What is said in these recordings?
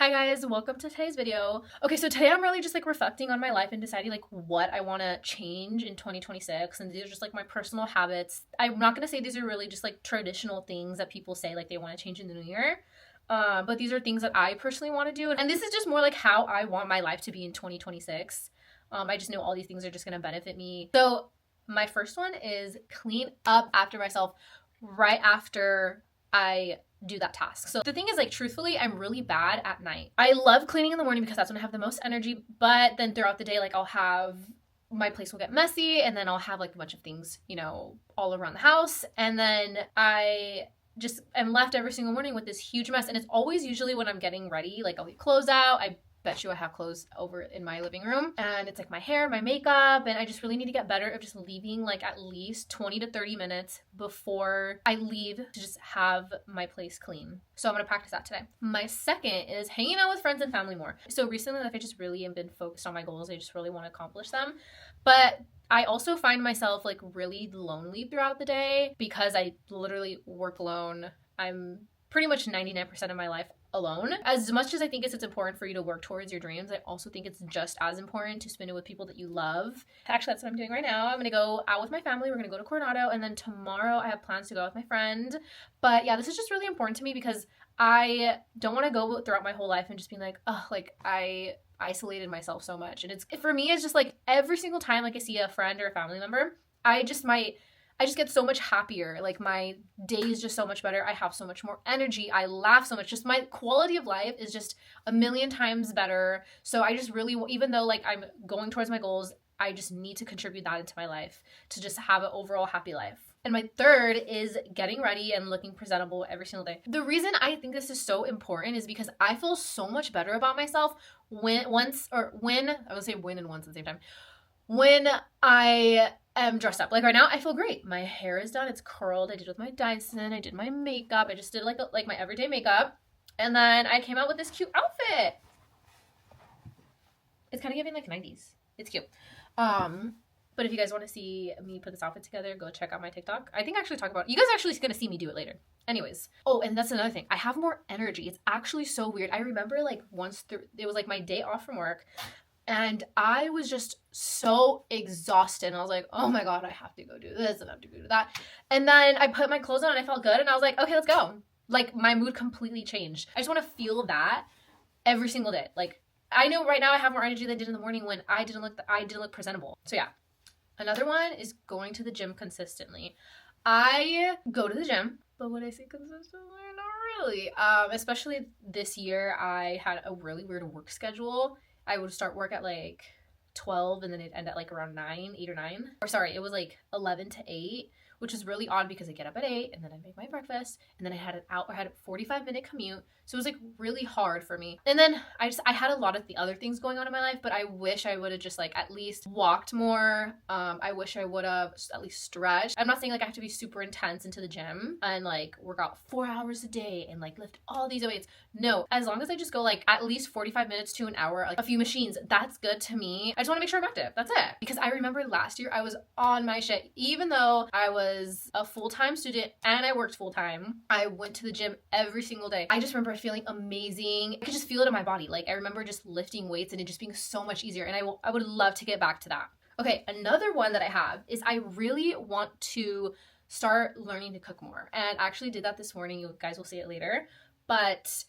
Hi guys, welcome to today's video. Okay, so today I'm really just like reflecting on my life and deciding like what I want to change in 2026, and these are just like my personal habits. I'm not going to say these are really just like traditional things that people say like they want to change in the new year. But these are things that I personally want to do, and this is just more like how I want my life to be in 2026. I just know all these things are just going to benefit me. So my first one is clean up after myself right after I do that task. So the thing is, like, truthfully, I'm really bad at night. I love cleaning in the morning because that's when I have the most energy, but then throughout the day, like, I'll have my place will get messy, and then I'll have like a bunch of things, all around the house, and then I just am left every single morning with this huge mess. And it's always usually when I'm getting ready, like I'll get clothes out. I bet you I have clothes over in my living room, and it's like my hair, my makeup, and I just really need to get better at just leaving like at least 20 to 30 minutes before I leave to just have my place clean. So I'm gonna practice that today. My second is hanging out with friends and family more. So recently, like, I just really have been focused on my goals. I just really want to accomplish them, but I also find myself like really lonely throughout the day because I literally work alone. I'm pretty much 99% of my life alone. As much as I think it's important for you to work towards your dreams, I also think it's just as important to spend it with people that you love. Actually, that's what I'm doing right now. I'm gonna go out with my family. We're gonna go to Coronado, and then tomorrow I have plans to go out with my friend. But yeah, this is just really important to me because I don't want to go throughout my whole life and just being like, oh, like I isolated myself so much. And it's, for me, it's just like every single time like I see a friend or a family member, I just get so much happier. Like my day is just so much better. I have so much more energy. I laugh so much. Just my quality of life is just a million times better. So I just really, even though like I'm going towards my goals, I just need to contribute that into my life to just have an overall happy life. And my third is getting ready and looking presentable every single day. The reason I think this is so important is because I feel so much better about myself when I am dressed up. Like right now, I feel great. My hair is done. It's curled. I did it with my Dyson. I did my makeup. I just did like my everyday makeup. And then I came out with this cute outfit. It's kind of giving like 90s. It's cute. But if you guys want to see me put this outfit together, go check out my TikTok. I think I actually talk about it. You guys are actually going to see me do it later. Anyways. Oh, and that's another thing. I have more energy. It's actually so weird. I remember like it was like my day off from work, and I was just so exhausted. And I was like, oh my God, I have to go do this and I have to go do that. And then I put my clothes on and I felt good. And I was like, okay, let's go. Like my mood completely changed. I just want to feel that every single day. Like I know right now I have more energy than I did in the morning when I didn't look presentable. So yeah. Another one is going to the gym consistently. I go to the gym, but when I say consistently, not really. Especially this year, I had a really weird work schedule. I would start work at like 12 and then it'd end at like around 8 or 9. Or sorry, it was like 11 to 8, which is really odd because I get up at 8 and then I make my breakfast and then I had a 45-minute commute. So it was like really hard for me. And then I had a lot of the other things going on in my life, but I wish I would have just like at least walked more. I wish I would have at least stretched. I'm not saying like I have to be super intense into the gym and like work out 4 hours a day and like lift all these weights. No, as long as I just go like at least 45 minutes to an hour, like a few machines, that's good to me. I just want to make sure I'm active. That's it. Because I remember last year I was on my shit. Even though I was a full-time student and I worked full-time, I went to the gym every single day. I just remember feeling amazing. I could just feel it in my body. Like I remember just lifting weights and it just being so much easier. And I would love to get back to that. Okay, another one that I have is I really want to start learning to cook more. And I actually did that this morning. You guys will see it later. But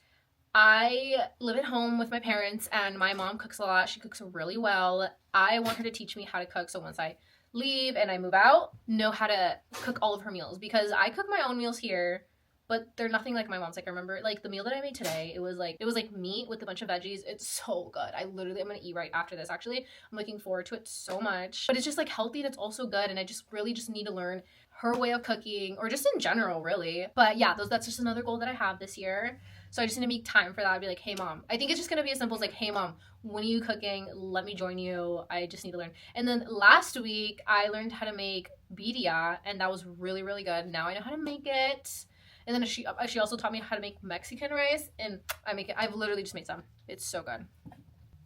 I live at home with my parents and my mom cooks a lot. She cooks really well. I want her to teach me how to cook. So once I leave and I move out, know how to cook all of her meals, because I cook my own meals here, but they're nothing like my mom's. Like I remember like the meal that I made today, it was like meat with a bunch of veggies. It's so good. I'm gonna eat right after this. Actually, I'm looking forward to it so much. But it's just like healthy and it's also good, and I just really just need to learn her way of cooking, or just in general really. But yeah, that's just another goal that I have this year. So I just need to make time for that. I'd be like, hey mom, I think it's just gonna be as simple as like, hey mom, when are you cooking? Let me join you. I just need to learn. And then last week I learned how to make birria, and that was really, really good. Now I know how to make it. And then she also taught me how to make Mexican rice, and I've literally just made some. It's so good.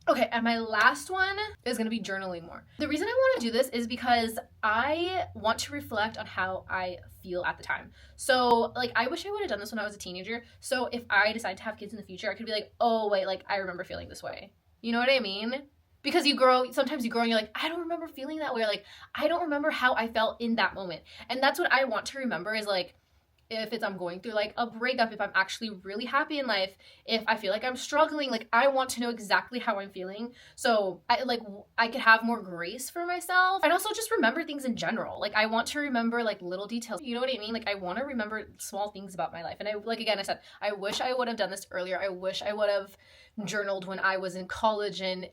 Okay, and my last one is gonna be journaling more. The reason I want to do this is because I want to reflect on how I feel at the time. So, like, I wish I would have done this when I was a teenager. So, if I decide to have kids in the future, I could be like, oh, wait, like, I remember feeling this way. You know what I mean? Because sometimes you grow and you're like, I don't remember feeling that way. Or, like, I don't remember how I felt in that moment. And that's what I want to remember is, like, if I'm going through like a breakup, if I'm actually really happy in life, if I feel like I'm struggling, like I want to know exactly how I'm feeling. So I could have more grace for myself and also just remember things in general. Like I want to remember like little details. You know what I mean? Like I want to remember small things about my life. And I said, I wish I would have done this earlier. I wish I would have journaled when I was in college and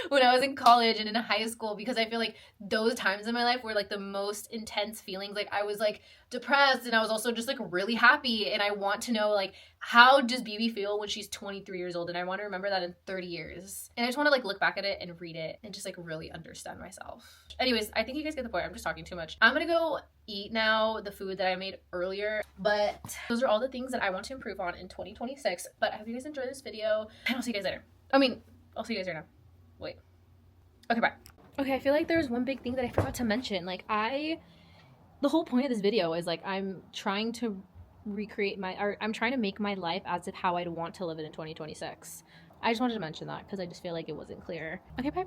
when I was in college and in high school, because I feel like those times in my life were like the most intense feelings. Like I was like depressed and I was also just like really happy, and I want to know like how does BB feel when she's 23 years old, and I want to remember that in 30 years. And I just want to like look back at it and read it and just like really understand myself. Anyways, I think you guys get the point. I'm just talking too much. I'm gonna go eat now the food that I made earlier, but those are all the things that I want to improve on in 2026. But I hope you guys enjoy this video, and I'll see you guys later. I'll see you guys right now. Wait. Okay, bye. Okay, I feel like there's one big thing that I forgot to mention. Like the whole point of this video is like I'm trying to I'm trying to make my life as if how I'd want to live it in 2026. I just wanted to mention that because I just feel like it wasn't clear. Okay, bye.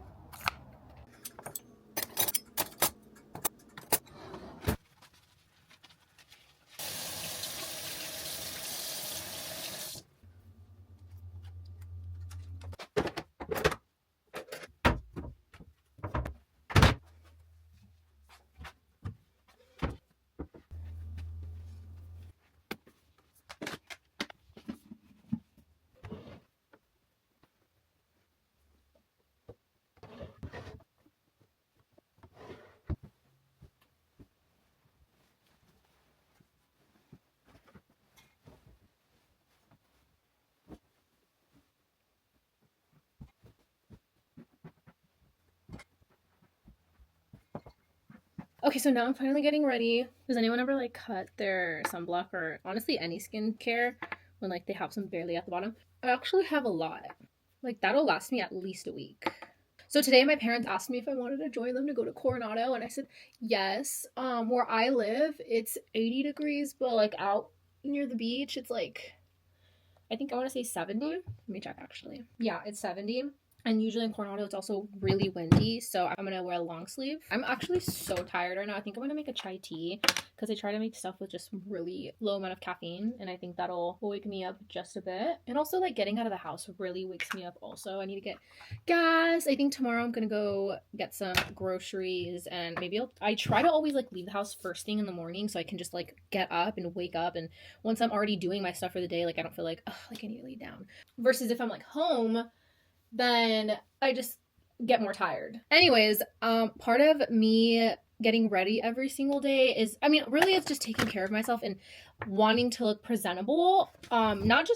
Okay, so now I'm finally getting ready. Does anyone ever like cut their sunblock or honestly any skincare when like they have some barely at the bottom? I actually have a lot. Like that'll last me at least a week. So today my parents asked me if I wanted to join them to go to Coronado, and I said yes. Where I live, it's 80 degrees, but like out near the beach, it's like I think I want to say 70. Let me check actually. Yeah, it's 70. And usually in Coronado, it's also really windy, so I'm going to wear a long sleeve. I'm actually so tired right now. I think I'm going to make a chai tea because I try to make stuff with just really low amount of caffeine, and I think that'll wake me up just a bit. And also, like, getting out of the house really wakes me up also. I need to get gas. I think tomorrow I'm going to go get some groceries, and maybe I try to always, like, leave the house first thing in the morning so I can just, like, get up and wake up. And once I'm already doing my stuff for the day, like, I don't feel like, oh, like, I need to lay down. Versus if I'm, like, home, then I just get more tired. Anyways, part of me getting ready every single day is, I mean, really it's just taking care of myself and wanting to look presentable. Not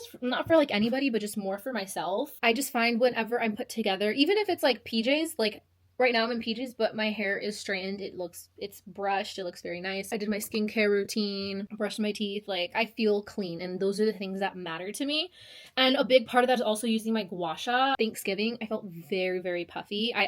for like anybody, but just more for myself. I just find whenever I'm put together, even if it's like PJs, like right now I'm in PJs, but my hair is straightened. It's brushed. It looks very nice. I did my skincare routine, brushed my teeth. Like I feel clean, and those are the things that matter to me. And a big part of that is also using my gua sha. Thanksgiving, I felt very, very puffy. I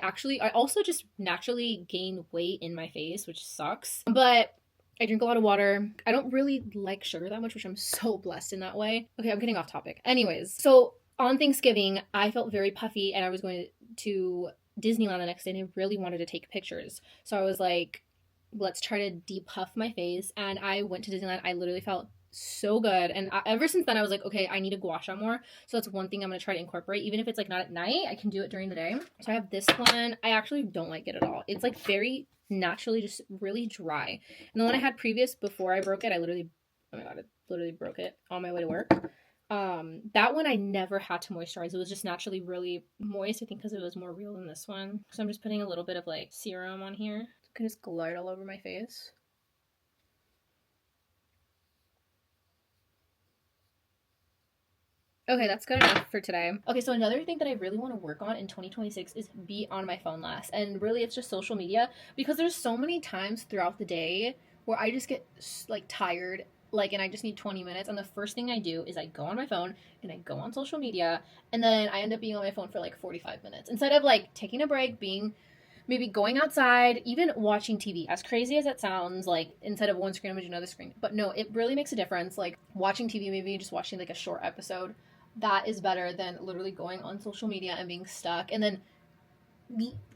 also just naturally gain weight in my face, which sucks. But I drink a lot of water. I don't really like sugar that much, which I'm so blessed in that way. Okay, I'm getting off topic. Anyways, so on Thanksgiving, I felt very puffy, and I was going to Disneyland the next day, and I really wanted to take pictures. So I was like, let's try to depuff my face. And I went to Disneyland. I literally felt so good. And ever since then, I was like, okay, I need to gua sha more. So that's one thing I'm going to try to incorporate. Even if it's like not at night, I can do it during the day. So I have this one. I actually don't like it at all. It's like very naturally just really dry. And the one I had before I broke it, oh my God, I literally broke it on my way to work. That one I never had to moisturize. It was just naturally really moist, I think because it was more real than this one. So I'm just putting a little bit of like serum on here. So I can just glide all over my face. Okay, that's good enough for today. Okay, so another thing that I really want to work on in 2026 is be on my phone less. And really it's just social media, because there's so many times throughout the day where I just get like tired like, and I just need 20 minutes. And the first thing I do is I go on my phone and I go on social media, and then I end up being on my phone for like 45 minutes instead of like taking a break, being maybe going outside, even watching TV. As crazy as that sounds, like instead of one screen, I'm gonna do another screen. But no, it really makes a difference. Like watching TV, maybe just watching like a short episode, that is better than literally going on social media and being stuck and then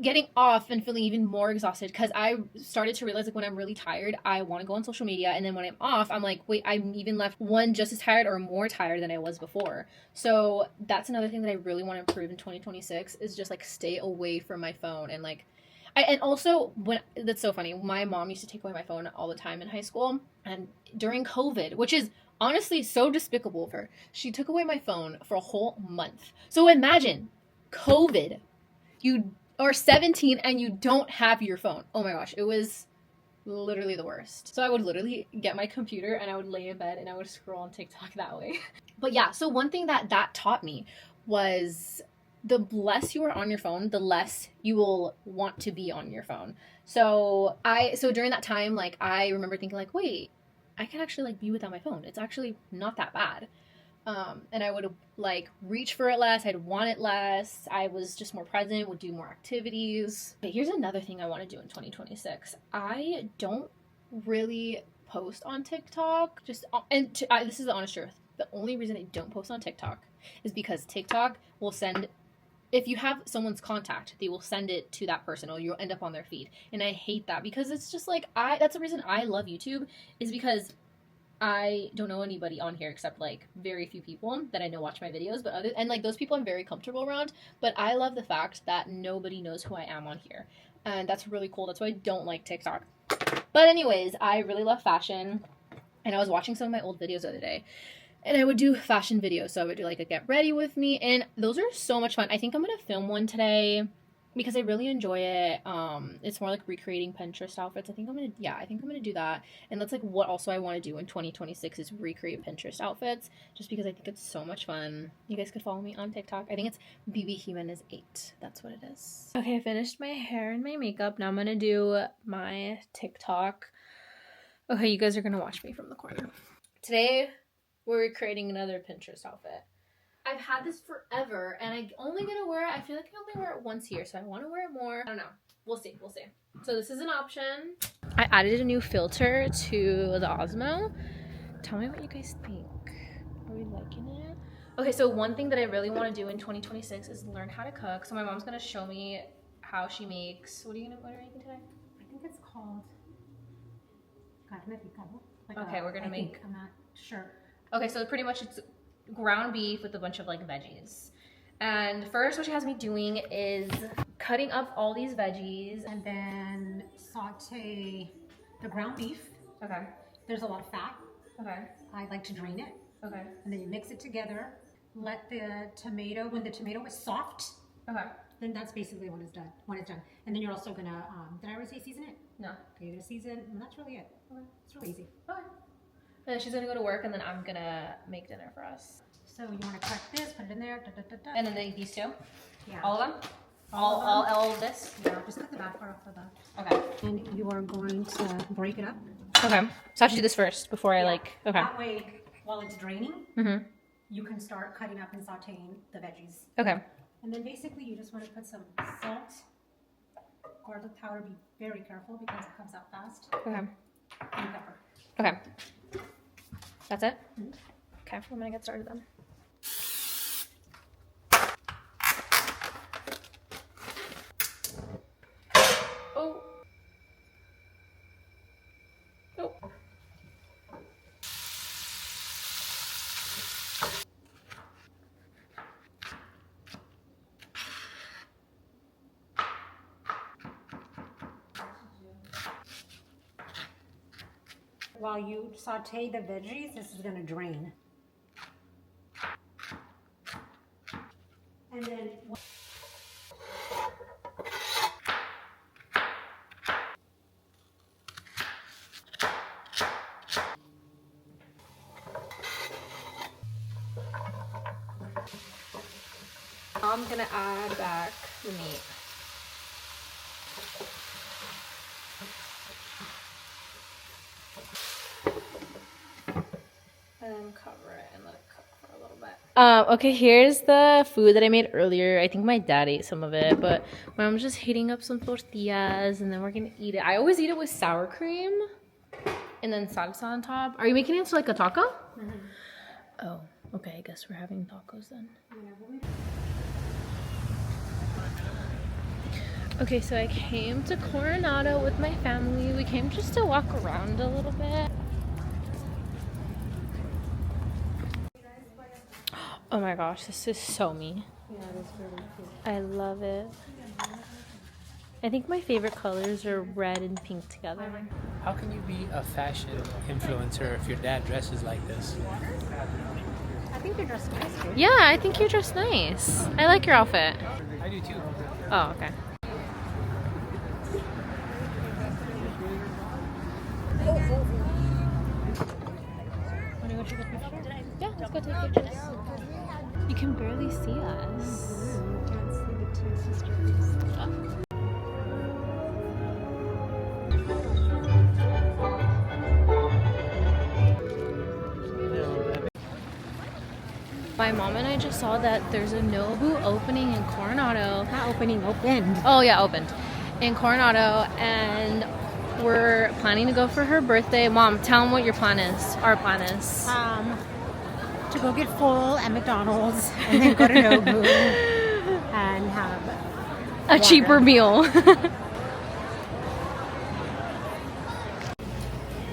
getting off and feeling even more exhausted, because I started to realize like when I'm really tired I want to go on social media, and then when I'm off I'm like, wait, I'm even left one just as tired or more tired than I was before. So that's another thing that I really want to improve in 2026 is just like stay away from my phone. And like and also when that's so funny, my mom used to take away my phone all the time in high school, and during COVID, which is honestly so despicable of her, she took away my phone for a whole month. So imagine COVID, you are 17 and you don't have your phone. Oh my gosh, it was literally the worst. So I would literally get my computer and I would lay in bed and I would scroll on TikTok that way. But yeah, so one thing that taught me was the less you are on your phone, the less you will want to be on your phone. So during that time, like I remember thinking like, wait, I can actually like be without my phone. It's actually not that bad. And I would like reach for it less. I'd want it less. I was just more present, would do more activities. But here's another thing I want to do in 2026. I don't really post on TikTok. This is the honest truth. The only reason I don't post on TikTok is because TikTok will send, if you have someone's contact, they will send it to that person or you'll end up on their feed. And I hate that because it's just like, that's the reason I love YouTube, is because I don't know anybody on here except like very few people that I know watch my videos, and like those people I'm very comfortable around. But I love the fact that nobody knows who I am on here, and that's really cool. That's why I don't like TikTok. But anyways, I really love fashion, and I was watching some of my old videos the other day, and I would do fashion videos. So I would do like a get ready with me, and those are so much fun. I think I'm gonna film one today because I really enjoy it. It's more like recreating Pinterest outfits. I think I'm gonna do that. And that's like what also I want to do in 2026 is recreate Pinterest outfits, just because I think it's so much fun. You guys could follow me on TikTok. I think it's BB Jimenez 8. That's what it is. Okay, I finished my hair and my makeup. Now I'm gonna do my TikTok. Okay, you guys are gonna watch me from the corner. Today we're recreating another Pinterest outfit. I've had this forever, and I only gonna wear it. I feel like I only wear it once here, so I want to wear it more. I don't know. We'll see. So this is an option. I added a new filter to the Osmo. Tell me what you guys think. Are we liking it? Okay, so one thing that I really want to do in 2026 is learn how to cook. So my mom's gonna show me how she makes. What are you making today? I think it's called carne picada. Okay, we're gonna make. I'm not sure. Okay, so pretty much it's ground beef with a bunch of like veggies. And first what she has me doing is cutting up all these veggies and then saute the ground beef. Okay. There's a lot of fat. Okay. I like to drain it. Okay. And then you mix it together. Let the tomato, when the tomato is soft, okay, then that's basically when it's done. And then you're also gonna, did I already say season it? No. Okay, you're gonna season, and that's really it. Okay. It's really easy. Okay. And then she's gonna go to work, and then I'm gonna make dinner for us. So you want to cut this, put it in there, And then these two? Yeah. All of them? All of this? Yeah, just cut the back part off of that. Okay. And you are going to break it up. Okay. So I have to do this first before I okay. That way, while it's draining, you can start cutting up and sauteing the veggies. Okay. And then basically you just want to put some salt, garlic powder. Be very careful because it comes out fast. Okay. And pepper. Okay. That's it? Okay, I'm gonna get started then. Oh. Oh. While you saute the veggies, this is going to drain. And then I'm gonna add back the meat. cover it and let it cook for a little bit. Okay, here's the food that I made earlier. I think my dad ate some of it, but my mom's just heating up some tortillas and then we're gonna eat it. I always eat it with sour cream and then salsa on top. Are you making it into like a taco? Mm-hmm. Oh, okay, I guess we're having tacos then. Okay, so I came to Coronado with my family. We came just to walk around a little bit. Oh my gosh, this is so me. Yeah, that's really cute. I love it. I think my favorite colors are red and pink together. How can you be a fashion influencer if your dad dresses like this? I think you're dressed nice, too. Yeah, I think you dress nice. I like your outfit. I do too. Oh, okay. Wanna go take a picture? Yeah, let's go take pictures. You can barely see us. Can't see the two sisters. My mom and I just saw that there's a Nobu opening in Coronado. Not opening, opened. Oh yeah, opened in Coronado, and we're planning to go for her birthday. Mom, tell them what your plan is. Our plan is To go get full at McDonald's and then go to Nobu and have a water. cheaper meal.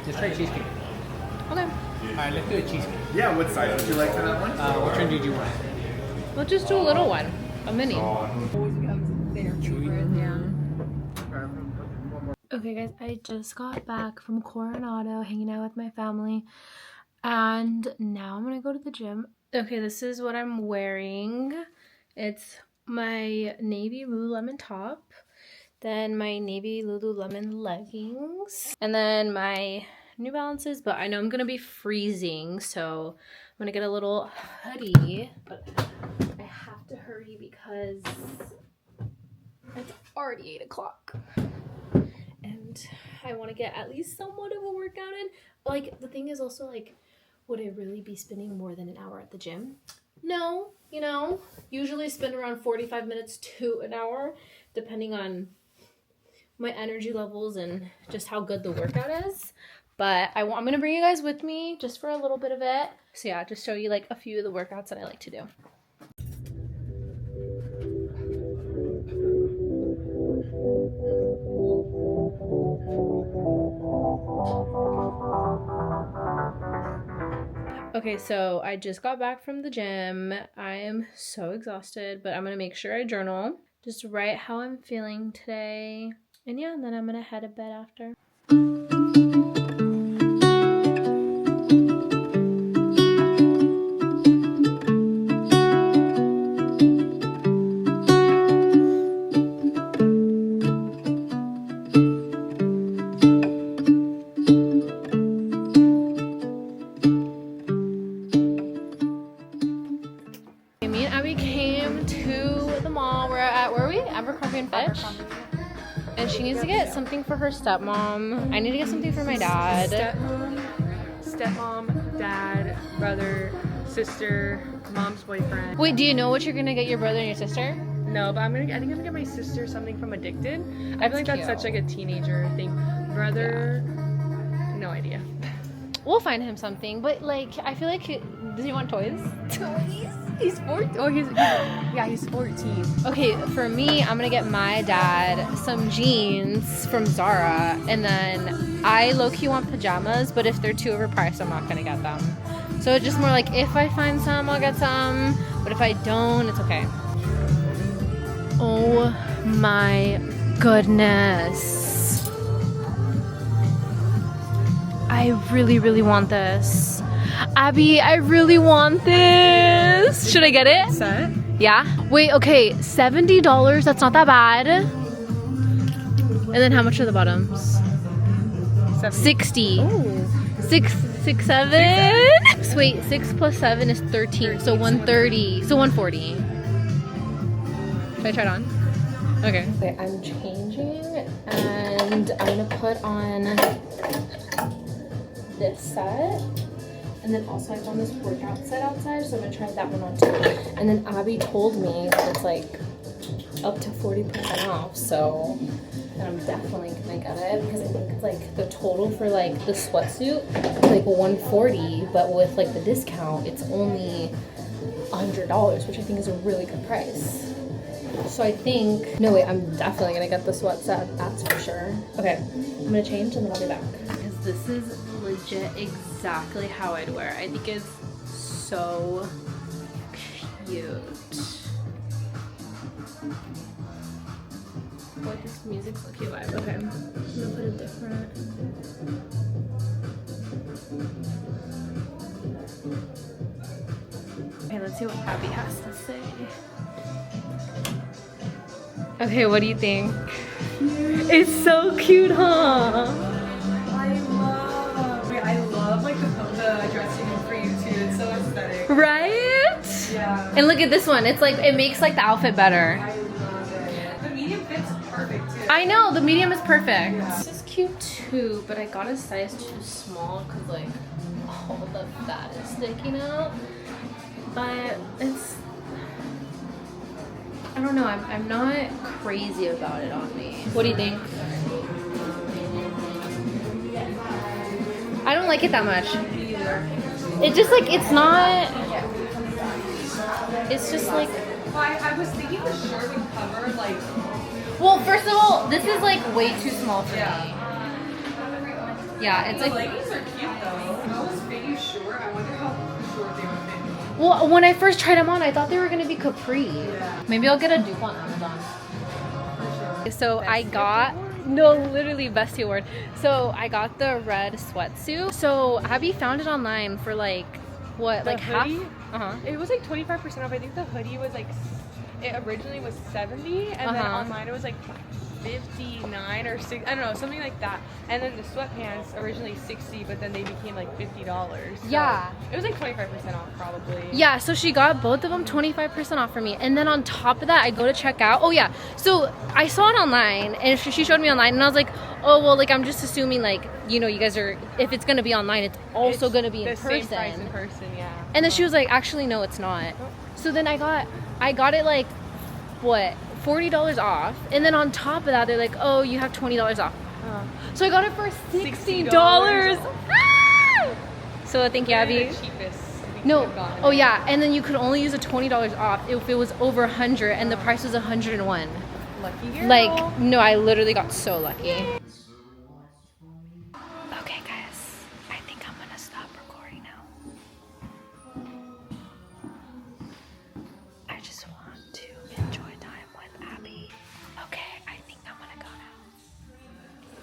Just try cheesecake. Okay, Alright, let's do a cheesecake. Yeah, what size would you like for that one? Which one did you want? let's just do a little one, a mini. Okay guys, I just got back from Coronado hanging out with my family and now I'm gonna go to the gym. Okay, this is what I'm wearing. It's my navy Lululemon top, then my navy Lululemon leggings, and then my New Balances, but I know I'm gonna be freezing, so I'm gonna get a little hoodie, but I have to hurry because it's already 8 o'clock. And I want to get at least somewhat of a workout in. Like, the thing is also, like, would I really be spending more than an hour at the gym? No, you know, usually spend around 45 minutes to an hour, depending on my energy levels and just how good the workout is. But I'm going to bring you guys with me just for a little bit of it. So yeah, just show you like a few of the workouts that I like to do. Okay, so I just got back from the gym. I am so exhausted, but I'm gonna make sure I journal. Just write how I'm feeling today. And yeah, and then I'm gonna head to bed after. Me and Abby came to the mall. We're at, where are we? Abercrombie and Fitch. And she needs to get something for her stepmom. I need to get something for my dad. Stepmom, dad, brother, sister, mom's boyfriend. Wait, do you know what you're gonna get your brother and your sister? No, but I think I'm gonna get my sister something from Addicted. I feel like that's cute. such like a teenager thing. Brother, no idea. We'll find him something, but like, I feel like, does he want toys? Toys? He's 14. Oh, he's 14. Okay, for me, I'm gonna get my dad some jeans from Zara, and then I low-key want pajamas, but if they're too overpriced, I'm not gonna get them. So it's just more like, if I find some, I'll get some, but if I don't, it's okay. Oh my goodness. I really, really want this. Abby, I really want this. Should I get it? Set? Yeah. Wait, okay, $70. That's not that bad. And then how much are the bottoms? 60. Oh. 6, 7. So wait, 6 plus 7 is 13. So 130. So 140. Should I try it on? Okay. Okay, I'm changing and I'm gonna put on this set. And then also I found this workout set outside, so I'm gonna try that one on too. And then Abby told me that it's like up to 40% off, so and I'm definitely gonna get it because I think like the total for like the sweatsuit is like $140, but with like the discount it's only $100, which I think is a really good price. So I think, no wait, I'm definitely gonna get the sweat set, that's for sure. Okay, I'm gonna change and then I'll be back. Because this is legit exactly how I'd wear it. I think it's so cute. What this music's okay vibe. Okay, I'm gonna put a different. Okay, let's see what Abby has to say. Okay, what do you think? It's so cute, huh? I love like the dressing room for you too. It's so aesthetic. Right? Yeah. And look at this one. It's like, it makes like the outfit better. I love it. The medium fits perfect too. I know, the medium is perfect. Yeah. This is cute too, but I got a size too small because like all the fat is sticking out. But it's, I don't know, I'm not crazy about it on me. What do you think? I don't like it that much. It just like, it's not, it's just like. Well, I was thinking the shirt would cover like. Well, first of all, this is like way too small for me. Yeah, it's The like. leggings are cute though. If I was fitting short, I wonder how short they would fit me. Well, when I first tried them on, I thought they were gonna be capri. Yeah. Maybe I'll get a dupe on Amazon. So I got, no, literally bestie award. So I got the red sweatsuit. So Abby found it online for like, what, The like hoodie? half? It was like 25% off. I think the hoodie was like, it originally was 70, and then online it was like 59 or 6, I don't know, something like that. And then the sweatpants originally 60, but then they became like $50. So Yeah. it was like 25% off probably. Yeah, so she got both of them 25% off for me. And then on top of that, I go to check out. Oh yeah, so I saw it online and she showed me online and I was like, oh, well, like I'm just assuming like, you know, you guys are, if it's going to be online, it's also going to be in the person. same price in person, yeah. And then she was like, actually, no, it's not. So then I got it like, what, $40 off. And then on top of that, they're like, oh, you have $20 off. So I got it for $60. Ah! So thank you, Abby. The cheapest we No, could have gotten. oh yeah, and then you could only use a $20 off if it was over 100 and the price was 101. Lucky girl. Like, no, I literally got so lucky.